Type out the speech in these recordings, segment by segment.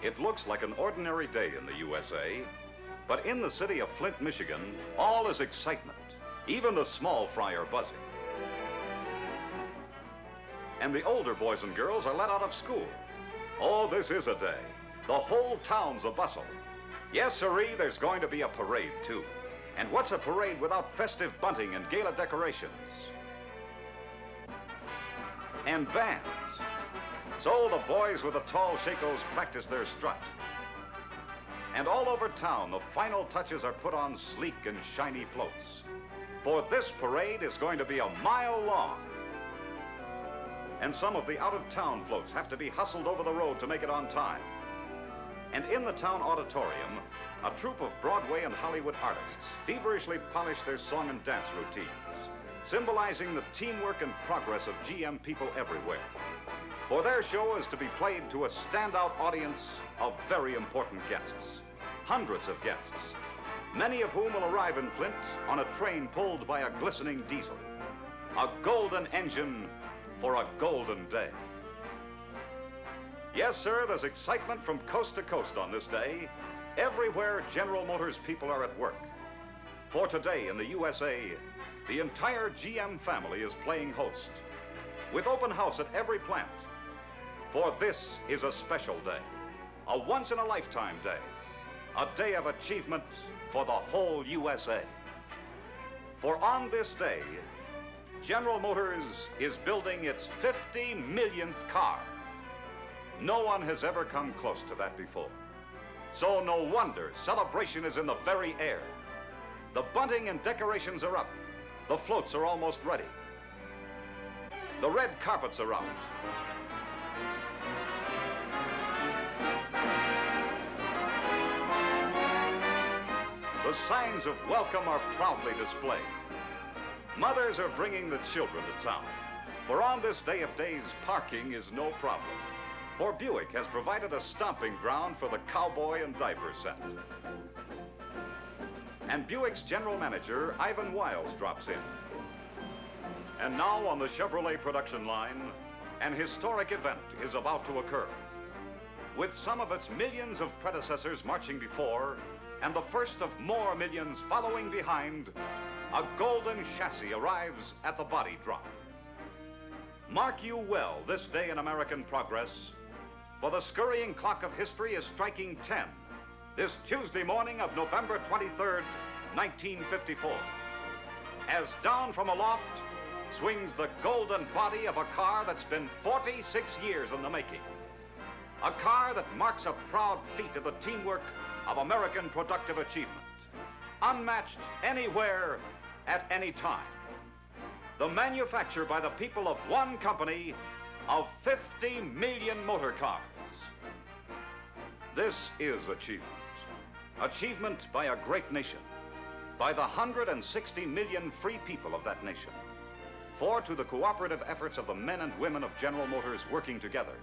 It looks like an ordinary day in the USA, but in the city of Flint, Michigan, all is excitement. Even the small fry are buzzing. And the older boys and girls are let out of school. Oh, this is a day. The whole town's a bustle. Yes, sirree, there's going to be a parade, too. And what's a parade without festive bunting and gala decorations? And bands. So the boys with the tall shakos practice their strut. And all over town, the final touches are put on sleek and shiny floats. For this parade is going to be a mile long. And some of the out-of-town floats have to be hustled over the road to make it on time. And in the town auditorium, a troupe of Broadway and Hollywood artists feverishly polish their song and dance routines, symbolizing the teamwork and progress of GM people everywhere. For their show is to be played to a standout audience of very important guests, hundreds of guests, many of whom will arrive in Flint on a train pulled by a glistening diesel, a golden engine for a golden day. Yes, sir, there's excitement from coast to coast on this day. Everywhere General Motors people are at work. For today in the USA, the entire GM family is playing host, with open house at every plant. For this is a special day, a once-in-a-lifetime day, a day of achievement for the whole USA. For on this day, General Motors is building its 50 millionth car. No one has ever come close to that before. So no wonder celebration is in the very air. The bunting and decorations are up. The floats are almost ready. The red carpets are out. The signs of welcome are proudly displayed. Mothers are bringing the children to town. For on this day of days, parking is no problem. For Buick has provided a stomping ground for the cowboy and diver set. And Buick's general manager, Ivan Wiles, drops in. And now on the Chevrolet production line, an historic event is about to occur. With some of its millions of predecessors marching before, and the first of more millions following behind, a golden chassis arrives at the body drop. Mark you well this day in American progress, for the scurrying clock of history is striking 10 this Tuesday morning of November 23rd, 1954. As down from aloft swings the golden body of a car that's been 46 years in the making. A car that marks a proud feat of the teamwork of American productive achievement, unmatched anywhere at any time. The manufacture by the people of one company of 50 million motor cars. This is achievement. Achievement by a great nation, by the 160 million free people of that nation. For to the cooperative efforts of the men and women of General Motors working together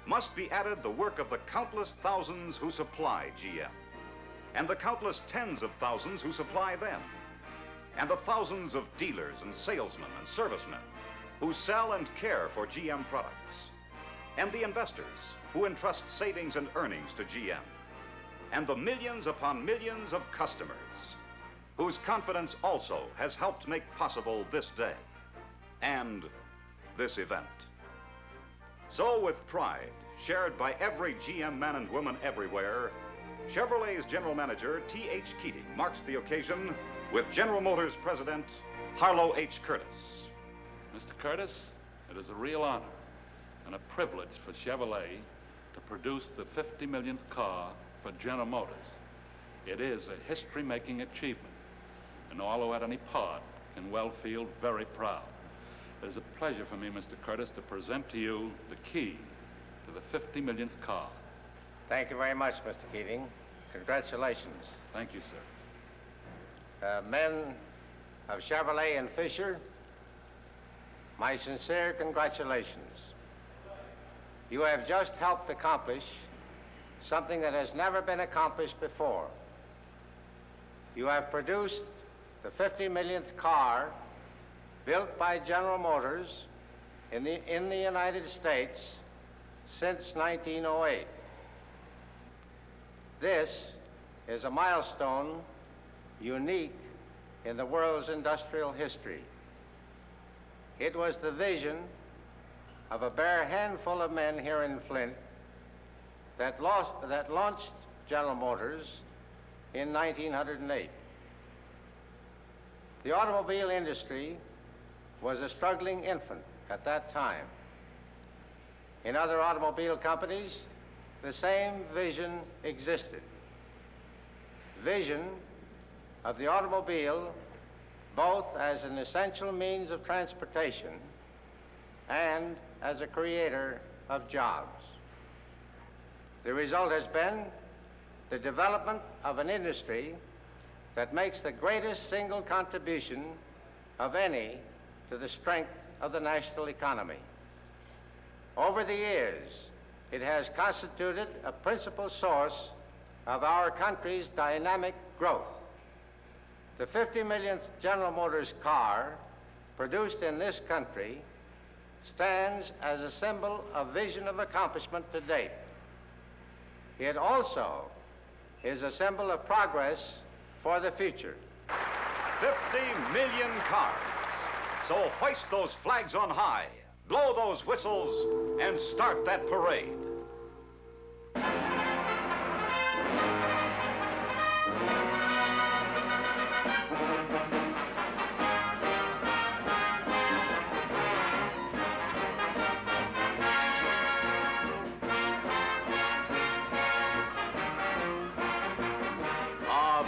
must be added the work of the countless thousands who supply GM, and the countless tens of thousands who supply them, and the thousands of dealers and salesmen and servicemen who sell and care for GM products, and the investors who entrust savings and earnings to GM, and the millions upon millions of customers whose confidence also has helped make possible this day and this event. So with pride, shared by every GM man and woman everywhere, Chevrolet's general manager, T.H. Keating, marks the occasion with General Motors President Harlow H. Curtis. Mr. Curtis, it is a real honor and a privilege for Chevrolet to produce the 50 millionth car for General Motors. It is a history-making achievement, and all who had any part can well feel very proud. It is a pleasure for me, Mr. Curtis, to present to you the key to the 50 millionth car. Thank you very much, Mr. Keating. Congratulations. Thank you, sir. Men of Chevrolet and Fisher, my sincere congratulations. You have just helped accomplish something that has never been accomplished before. You have produced the 50 millionth car built by General Motors in the United States since 1908. This is a milestone unique in the world's industrial history. It was the vision of a bare handful of men here in Flint that launched General Motors in 1908. The automobile industry was a struggling infant at that time. In other automobile companies, the same vision existed. Vision of the automobile both as an essential means of transportation and as a creator of jobs. The result has been the development of an industry that makes the greatest single contribution of any to the strength of the national economy. Over the years, it has constituted a principal source of our country's dynamic growth. The 50 millionth General Motors car produced in this country stands as a symbol of vision of accomplishment to date. It also is a symbol of progress for the future. 50 million cars. So hoist those flags on high, blow those whistles, and start that parade.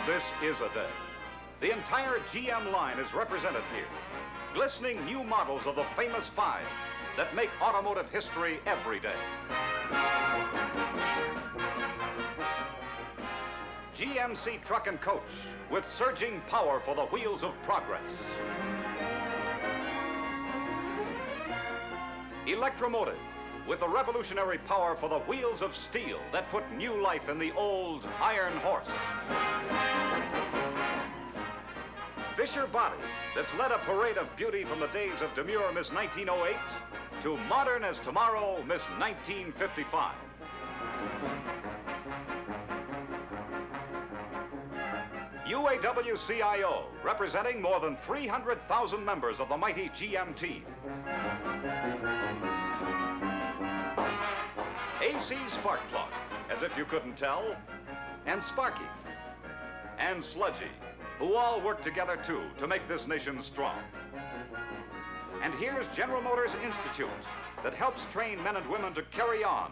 This is a day. The entire GM line is represented here. Glistening new models of the famous five that make automotive history every day. GMC truck and coach with surging power for the wheels of progress. Electromotive with the revolutionary power for the wheels of steel that put new life in the old iron horse. Fisher Body that's led a parade of beauty from the days of demure Miss 1908 to modern as tomorrow Miss 1955. UAW-CIO, representing more than 300,000 members of the mighty GM team. AC Sparkplug, as if you couldn't tell, and Sparky, and Sludgy, who all work together, too, to make this nation strong. And here's General Motors Institute that helps train men and women to carry on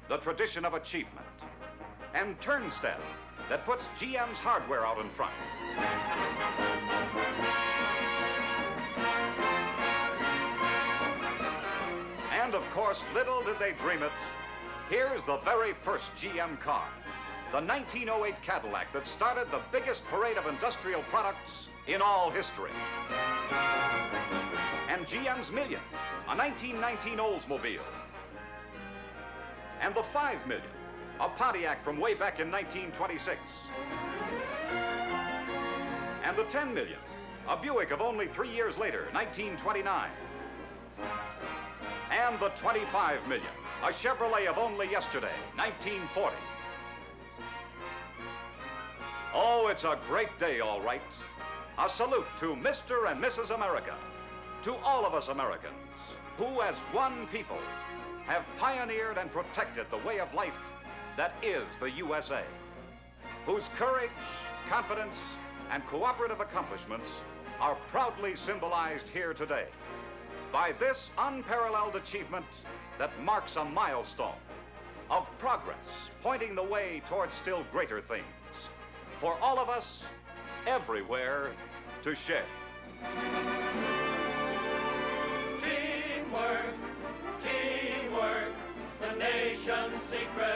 the tradition of achievement. And Turnstile that puts GM's hardware out in front. And, of course, little did they dream it, here's the very first GM car. The 1908 Cadillac that started the biggest parade of industrial products in all history. And GM's Million, a 1919 Oldsmobile. And the 5 million, a Pontiac from way back in 1926. And the 10 million, a Buick of only 3 years later, 1929. And the 25 million, a Chevrolet of only yesterday, 1940. Oh, it's a great day, all right. A salute to Mr. and Mrs. America, to all of us Americans, who as one people have pioneered and protected the way of life that is the USA, whose courage, confidence, and cooperative accomplishments are proudly symbolized here today by this unparalleled achievement that marks a milestone of progress, pointing the way towards still greater things for all of us, everywhere, to share. Teamwork, teamwork, the nation's secret